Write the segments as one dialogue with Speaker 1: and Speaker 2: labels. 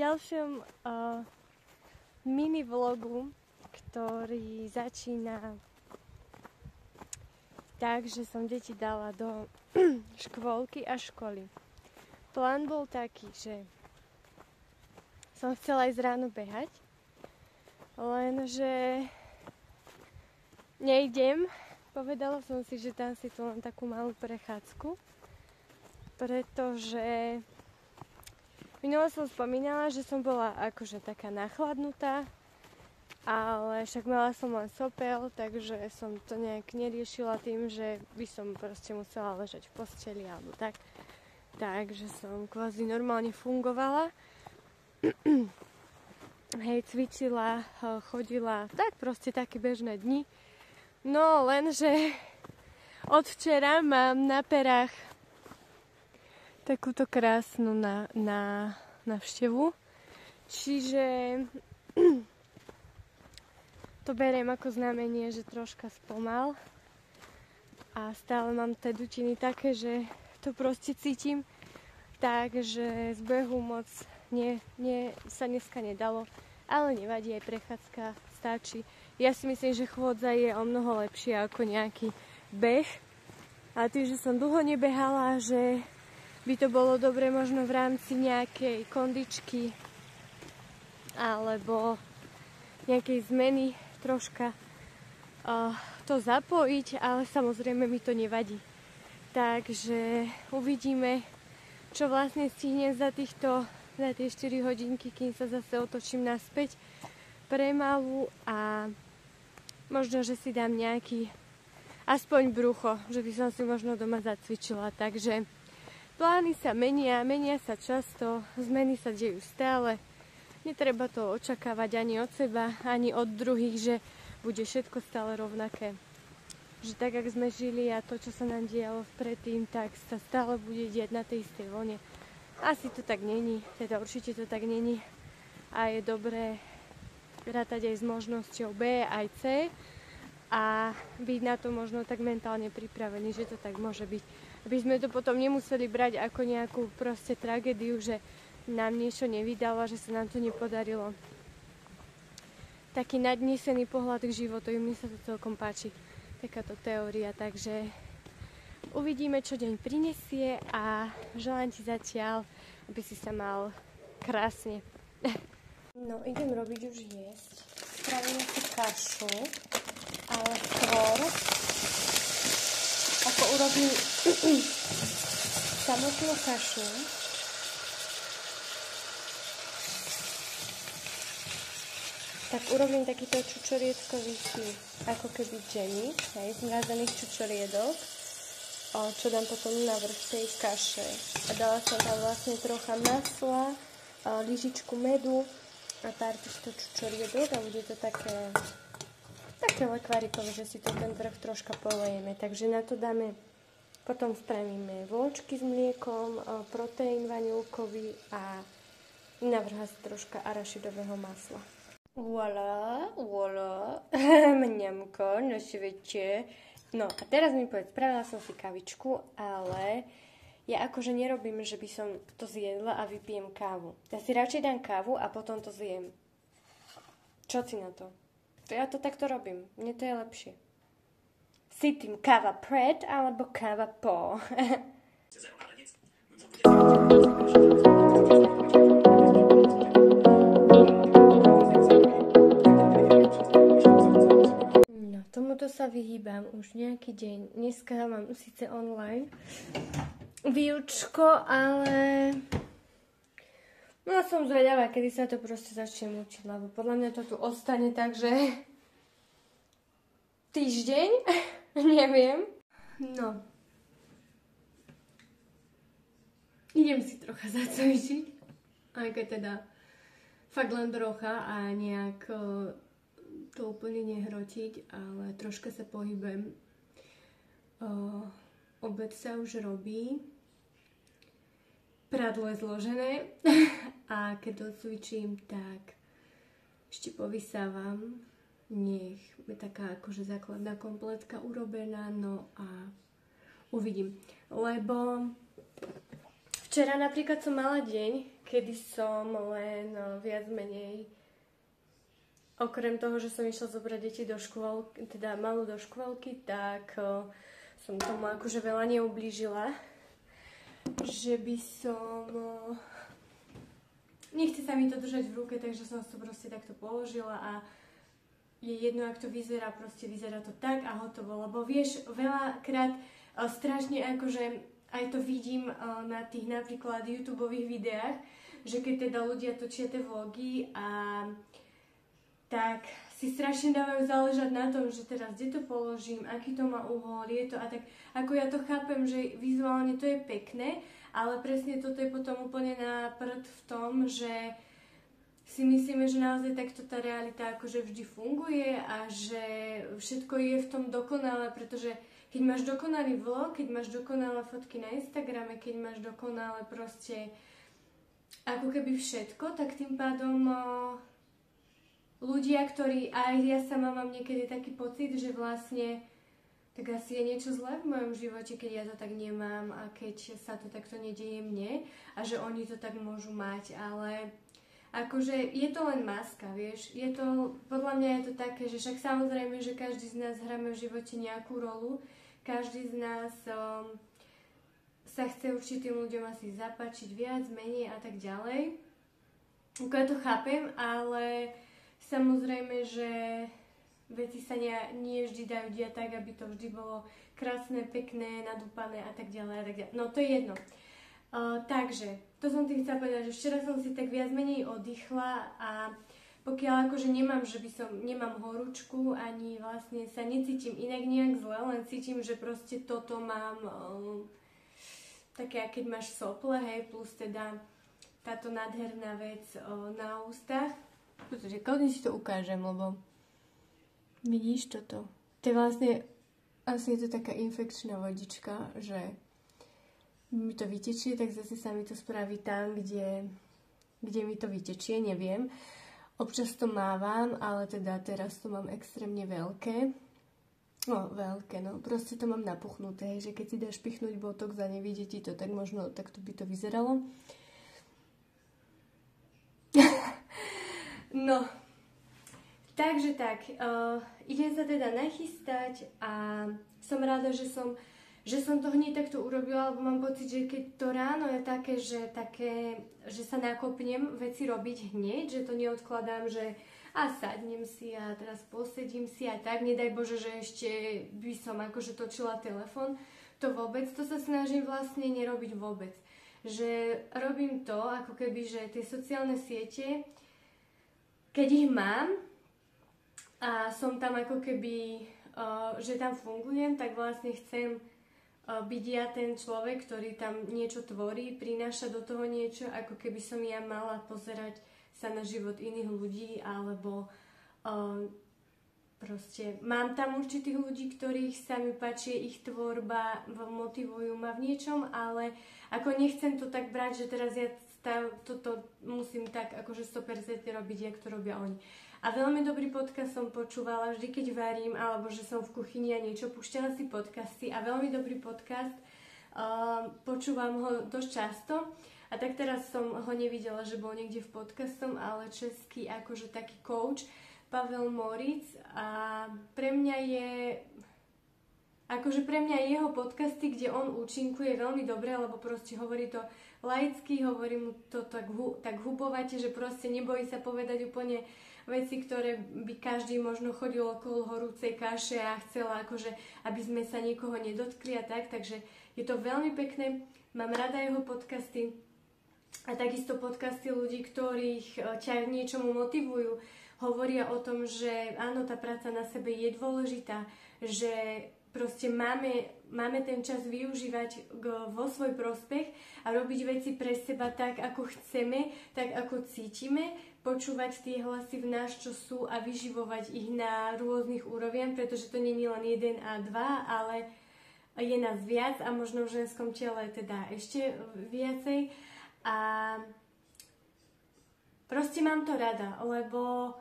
Speaker 1: ďalšom mini vlogu, ktorý začína tak, že som deti dala do škôlky a školy. Plán bol taký, že som chcela ísť ráno behať, lenže nejdem. Povedala som si, že dám si tu len takú malú prechádzku, pretože minule som spomínala, že som bola akože taká nachladnutá, ale však mala som len sopel, takže som to nejak neriešila tým, že by som proste musela ležať v posteli alebo tak. Takže som kvázi normálne fungovala. Hej, cvičila, chodila, tak proste také bežné dni. No lenže od včera mám na perách takúto krásnu návštevu. Čiže to beriem ako znamenie, že troška spomal. A stále mám tie dutiny také, že to proste cítim. Takže z behu moc sa dneska nedalo. Ale nevadí, aj prechádzka stačí. Ja si myslím, že chôdza je o mnoho lepšie ako nejaký beh. A tým, že som dlho nebehala, že by to bolo dobre možno v rámci nejakej kondičky alebo nejakej zmeny troška to zapojiť, ale samozrejme mi to nevadí. Takže uvidíme, čo vlastne stihnem za tie 4 hodinky, kým sa zase otočím naspäť pre malú a možno, že si dám nejaký aspoň brucho, že by som si možno doma zacvičila. Takže plány sa menia sa často, zmeny sa dejú stále. Netreba to očakávať ani od seba, ani od druhých, že bude všetko stále rovnaké. Že tak, ak sme žili a to, čo sa nám dialo predtým, tak sa stále bude diať na tej istej vlne. Asi to tak není, teda určite to tak není. A je dobré rátať aj s možnosťou B aj C a byť na to možno tak mentálne pripravený, že to tak môže byť. Aby sme to potom nemuseli brať ako nejakú proste tragédiu, že nám niečo nevydalo, že sa nám to nepodarilo. Taký nadnesený pohľad k životu, mne sa to celkom páči, takáto teória, takže uvidíme, čo deň prinesie a želám ti zatiaľ, aby si sa mal krásne. No, idem robiť už jesť. Spravím si kašu, ale skôr ako urobím samotnú kašu, tak urobím takýto čučoriedkový sír, ako keby džemy, hej, zmrazených čučoriedok, čo dám potom na vrch tej kaše. A dala som tam vlastne trocha masla, lyžičku medu a pár týchto čučoriedok a bude to také lekvárikové, že si to ten vrch troška polejeme. Takže na to dáme, potom spravíme vločky s mliekom, proteín vaňulkový a na vrch asi troška arašidového masla. Voilà, mňamko na svete. No a teraz mi povedz, spravila som si kavičku, ale ja akože nerobím, že by som to zjedla a vypijem kávu. Ja si radšej dám kávu a potom to zjem. Čo si na to? Ja to takto robím, mne to je lepšie. Si tým káva pred alebo káva po? Tomuto sa vyhýbam už nejaký deň. Dneska mám síce online výučko, ale no som zvedavá, kedy sa to proste začne učiť, lebo podľa mňa to tu ostane, takže týždeň, neviem. No. Idem si trocha zacvičiť, aj keď teda fakt len trocha a nejak to úplne nehrotiť, ale troška sa pohybujem. Obed sa už robí, prádlo je zložené a keď docvičím, tak ešte povysávam. Nech je taká akože základná kompletka urobená, no a uvidím. Lebo včera napríklad som mala deň, kedy som len viac menej, okrem toho, že som išla zobrať deti do škôlky, teda malú do škôlky, tak som tomu akože veľa neublížila. Že by som... Nechce sa mi to držať v ruke, takže som to proste takto položila a je jedno, ak to vyzerá, proste vyzerá to tak a hotovo. Lebo vieš, veľakrát strašne akože aj to vidím na tých napríklad YouTubeových videách, že keď teda ľudia točia tie vlogy a tak si strašne dávajú záležať na tom, že teraz kde to položím, aký to má uhol, je to a tak. Ako ja to chápem, že vizuálne to je pekné, ale presne toto je potom úplne na prd v tom, že si myslíme, že naozaj takto tá realita akože vždy funguje a že všetko je v tom dokonalé, pretože keď máš dokonalý vlog, keď máš dokonalé fotky na Instagrame, keď máš dokonalé proste ako keby všetko, tak tým pádom ľudia, ktorí, aj ja sama mám niekedy taký pocit, že vlastne tak asi je niečo zlé v mojom živote, keď ja to tak nemám a keď sa to takto nedieje mne a že oni to tak môžu mať, ale akože je to len maska, vieš, je to, podľa mňa je to také, že však samozrejme, že každý z nás hráme v živote nejakú rolu, každý z nás sa chce určitým ľuďom asi zapáčiť viac, menej a tak ďalej. Ako ja to chápem, ale samozrejme, že veci sa nie vždy dajú diať tak, aby to vždy bolo krásne, pekné, nadúpané a tak ďalej a tak ďalej. No to je jedno. Takže, to som tým chcela povedať, že včera som si tak viac menej oddychla a pokiaľ akože nemám horúčku, ani vlastne sa necítim inak nejak zle, len cítim, že proste toto mám také, keď máš sople, hej, plus teda táto nádherná vec na ústach. Pretože kľudne si to ukážem, lebo vidíš toto? To je vlastne, asi je to taká infekčná vodička, že mi to vytečie, tak zase sa mi to spraví tam, kde mi to vytečie, neviem. Občas to mávam, ale teda teraz to mám extrémne veľké. No, veľké, no. Proste to mám napuchnuté, že keď si dáš pichnúť botox a nevidie ti to, tak možno takto by to vyzeralo. No, takže tak, idem sa teda nachystať a som rada, že som to hneď takto urobila, lebo mám pocit, že keď to ráno je také, že sa nakopnem veci robiť hneď, že to neodkladám, že a sadnem si a teraz posedím si a tak, nedaj Bože, že ešte by som akože točila telefón, to vôbec, to sa snažím vlastne nerobiť vôbec. Že robím to, ako keby, že tie sociálne siete, keď ich mám a som tam ako keby, že tam fungujem, tak vlastne chcem byť ja ten človek, ktorý tam niečo tvorí, prináša do toho niečo, ako keby som ja mala pozerať sa na život iných ľudí, alebo proste mám tam určitých ľudí, ktorých sa mi páči ich tvorba, motivujú ma v niečom, ale ako nechcem to tak brať, že teraz ja toto musím tak akože 100% robiť, jak to robia oni. A veľmi dobrý podcast som počúvala vždy, keď varím, alebo že som v kuchyni a niečo, púšťala si podcasty a veľmi dobrý podcast, počúvam ho dosť často. A tak teraz som ho nevidela, že bol niekde v podcastom, ale český akože taký coach, Pavel Moritz, a pre mňa jeho podcasty, kde on účinkuje veľmi dobre, lebo proste hovorí to laicky, hovorí mu to tak hubovate, že proste nebojí sa povedať úplne veci, ktoré by každý možno chodil okolo horúcej kaše a chcela akože, aby sme sa niekoho nedotkli a tak, takže je to veľmi pekné, mám rada jeho podcasty a takisto podcasty ľudí, ktorých ťa k niečomu motivujú, hovoria o tom, že áno, tá práca na sebe je dôležitá, že proste máme ten čas využívať vo svoj prospech a robiť veci pre seba tak, ako chceme, tak, ako cítime, počúvať tie hlasy v nás, čo sú a vyživovať ich na rôznych úrovniach, pretože to nie je len 1 a 2, ale je nás viac a možno v ženskom tele teda ešte viacej. A proste mám to rada, lebo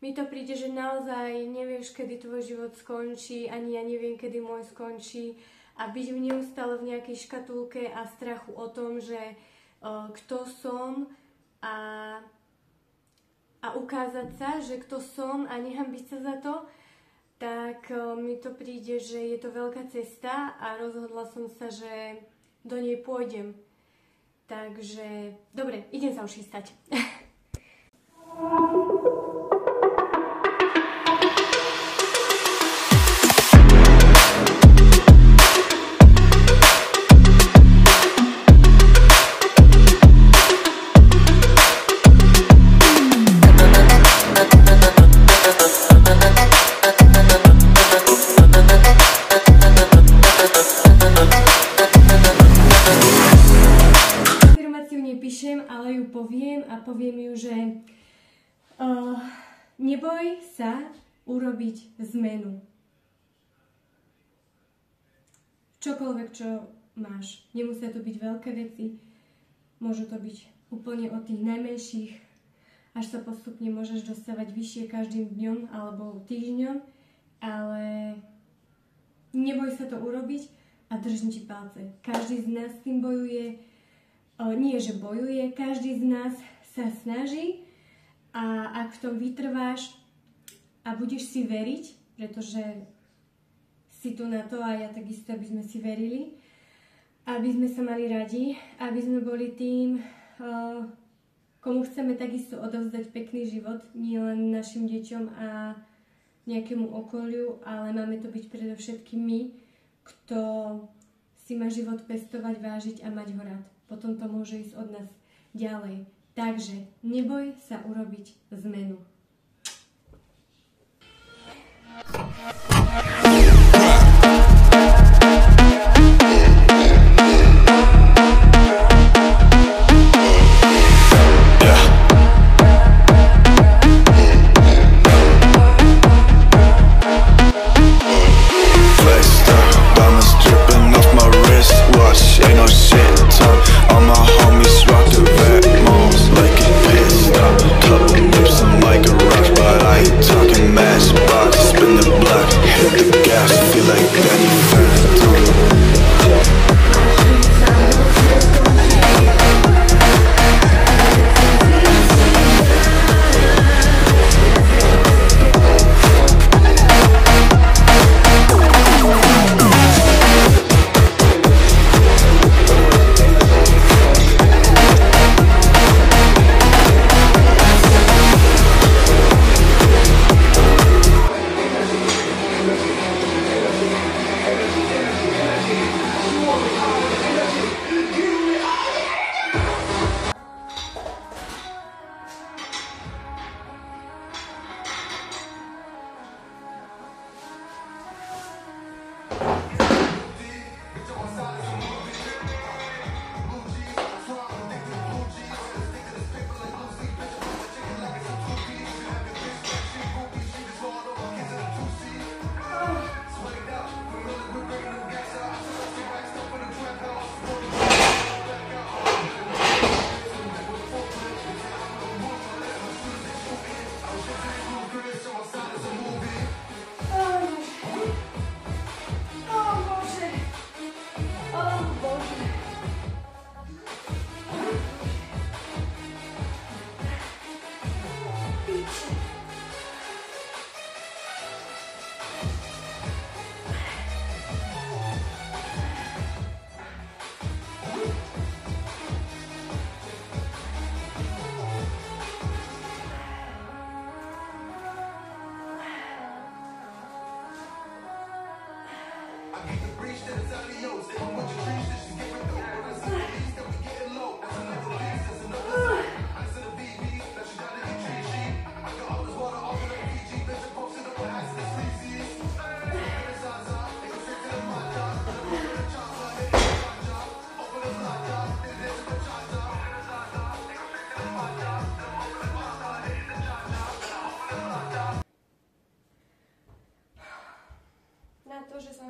Speaker 1: mi to príde, že naozaj nevieš, kedy tvoj život skončí, ani ja neviem, kedy môj skončí a byť neustále v nejakej škatulke a strachu o tom, že kto som, a ukázať sa, že kto som a nehanbiť sa za to, tak mi to príde, že je to veľká cesta a rozhodla som sa, že do nej pôjdem. Takže, dobre, idem sa už chystať. Ale ju poviem a poviem ju, že neboj sa urobiť zmenu. Čokoľvek, čo máš. Nemusia to byť veľké veci. Môžu to byť úplne od tých najmenších, až sa postupne môžeš dostávať vyššie každým dňom alebo týždňom, ale neboj sa to urobiť a držím ti palce. Každý z nás s tým bojuje. Nie, že bojuje, každý z nás sa snaží a ak v tom vytrváš a budeš si veriť, pretože si tu na to a ja takisto, aby sme si verili, aby sme sa mali radi, aby sme boli tým, komu chceme takisto odovzdať pekný život, nie len našim deťom a nejakému okoliu, ale máme to byť predovšetkým my, kto si má život pestovať, vážiť a mať ho rád. Potom to môže ísť od nás ďalej. Takže neboj sa urobiť zmenu.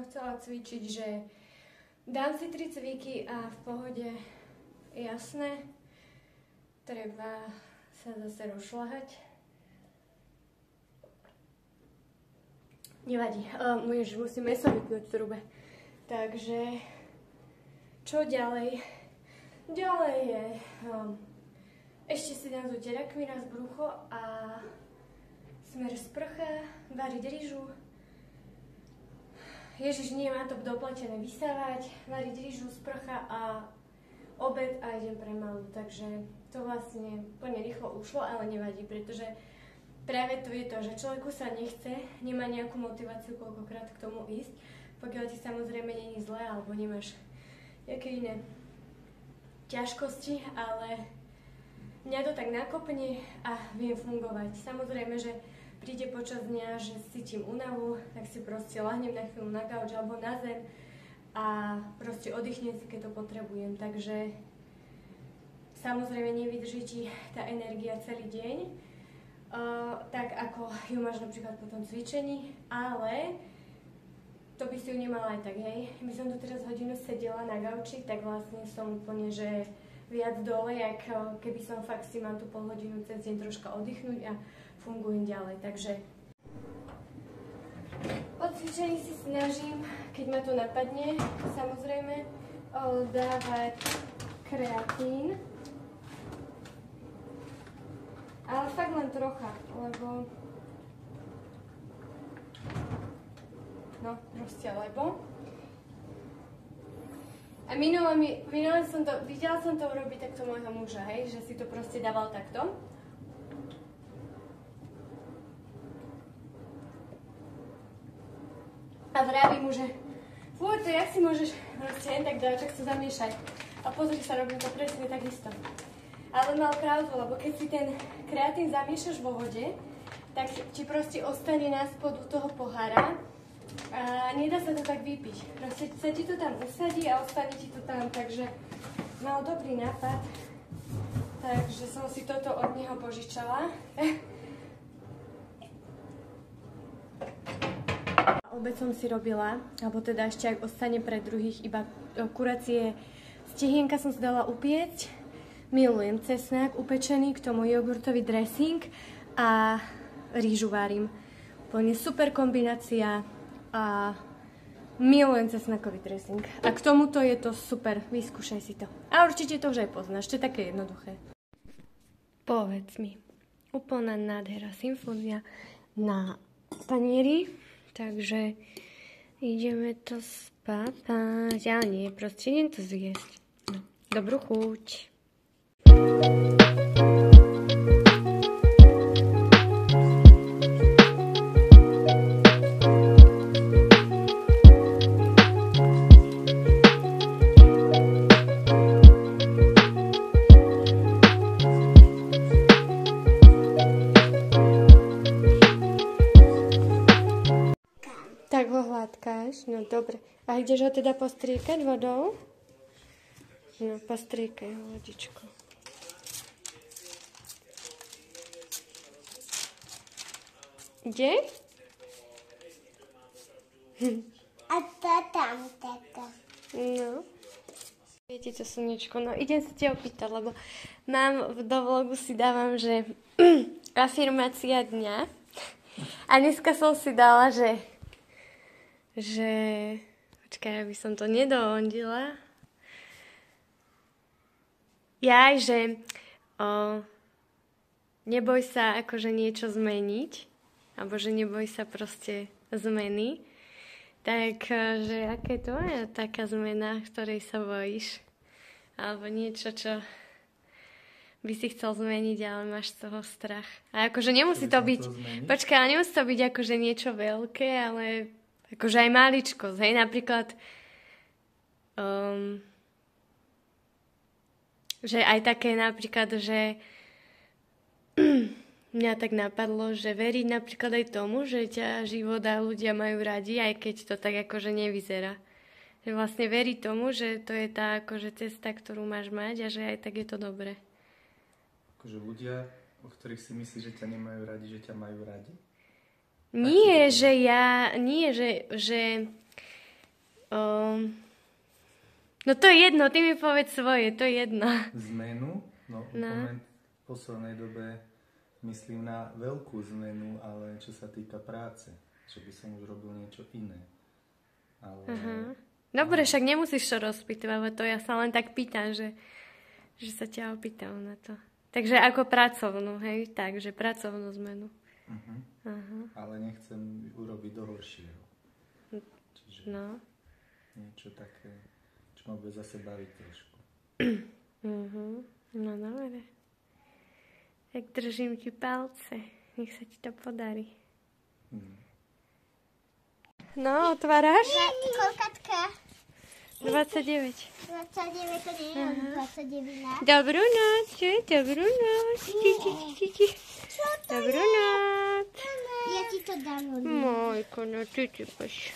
Speaker 1: Chcela cvičiť, že dám si 3 cviky a v pohode, jasné, treba sa zase rozšľahať. Nevadí, musíme sa vypnúť v trube. Takže, čo ďalej? Ďalej je Ešte si dám so derakmi raz brucho a smer sprcha, variť rýžu. Ježiš, nie má to dopletené vysávať, variť rýžu, sprcha a obed a idem pre malú. Takže to vlastne plne rýchlo ušlo, ale nevadí, pretože práve to je to, že človeku sa nechce, nemá nejakú motiváciu koľkokrát k tomu ísť, pokiaľ ti samozrejme nie je zle alebo nemáš nejaké iné ťažkosti, ale mňa to tak nakopne a viem fungovať. Samozrejme, že príde počas dňa, že cítim únavu, tak si proste lahnem na chvíľu na gauč alebo na zem a proste oddychnem si, keď to potrebujem. Takže samozrejme nevydrží ti tá energia celý deň, tak ako ju máš napríklad po tom cvičení, ale to by si ju nemala aj tak, hej. My som tu teraz hodinu sedela na gauči, tak vlastne som úplne, že viac dole, jak keby som fakt si mám tú pol hodinu cez deň troška oddychnúť a fungujem ďalej. Takže po cvičení si snažím, keď ma to napadne, samozrejme, dávať kreatín. Ale fakt len trocha, lebo no, proste lebo. A minule som to, videla som to urobiť takto môjho muža, hej, že si to proste dával takto. A vravím mu, že fúr, to jak si môžeš proste jen tak dať, čak sa zamiešať. A pozri sa, robím to presne takisto. Ale mal pravdu, lebo keď si ten kreatín zamiešaš vo vode, tak ti proste ostane na spodu toho pohára. A nedá sa to tak vypiť. Proste sa ti to tam usadí a ostane ti to tam, takže mal dobrý nápad. Takže som si toto od neho požičala. Obed som si robila, alebo teda ešte ak ostane pre druhých, iba kuracie stehienka som si dala upiecť. Milujem cesnak upečený, k tomu jogurtový dressing a rýžu varím. Úplne super kombinácia. A milujem cesnakový dressing. A k tomuto je to super, vyskúšaj si to. A určite to už aj poznáš, to je také jednoduché. Povedz mi, úplná nádhera, symfónia na tanieri, takže ideme to spápať. Ale nie, proste idem to zjesť. No, dobrú chuť. Tak ho hladkáš, no dobre. A ideš ho teda postriekať vodou? No, postriekaj ho vodičkou. Kde?
Speaker 2: A to tam toto.
Speaker 1: No. Viete to slnečko, no idem sa ťa opýtať, lebo mám do vlogu si dávam, že afirmácia dňa. A dneska som si dala, že počkaj, aby som to nedohondila. Že neboj sa akože niečo zmeniť, alebo že neboj sa proste zmeny. Takže aké to je taká zmena, ktorej sa bojíš? Alebo niečo, čo by si chcel zmeniť, ale máš z toho strach. A akože nemusí to byť, počkaj, ale nemusí to byť akože niečo veľké, ale akože aj maličkosť, hej, napríklad že aj také napríklad, že mňa tak napadlo, že veriť napríklad aj tomu, že ťa život a ľudia majú radi, aj keď to tak akože nevyzerá. Že vlastne veriť tomu, že to je tá akože cesta, ktorú máš mať a že aj tak je to dobré.
Speaker 3: Akože ľudia, o ktorých si myslíš, že ťa nemajú radi, že ťa majú radi?
Speaker 1: Nie, že no to je jedno, ty mi povedz svoje, to je jedno.
Speaker 3: Zmenu? No. V poslednej dobe myslím na veľkú zmenu, ale čo sa týka práce, že by som už robil niečo iné. Ale...
Speaker 1: Dobre, však nemusíš to rozpýtovať, to ja sa len tak pýtam, že sa ťa opýtam na to. Takže ako pracovnú, hej? Takže pracovnú zmenu.
Speaker 3: Uh-huh. Ale nechcem urobiť do horšieho. Čiže niečo také, čo ma bude zase baviť trošku.
Speaker 1: No dobre. Tak držím ti palce. Nech sa ti to podarí. No, otváraš?
Speaker 2: Koľkatka?
Speaker 1: 29.
Speaker 2: 29, to nie je 29.
Speaker 1: Dobrú noc, dobrú noc. Dobrú noc.
Speaker 2: Ja ti to dám.
Speaker 1: Mojko, no ty paš.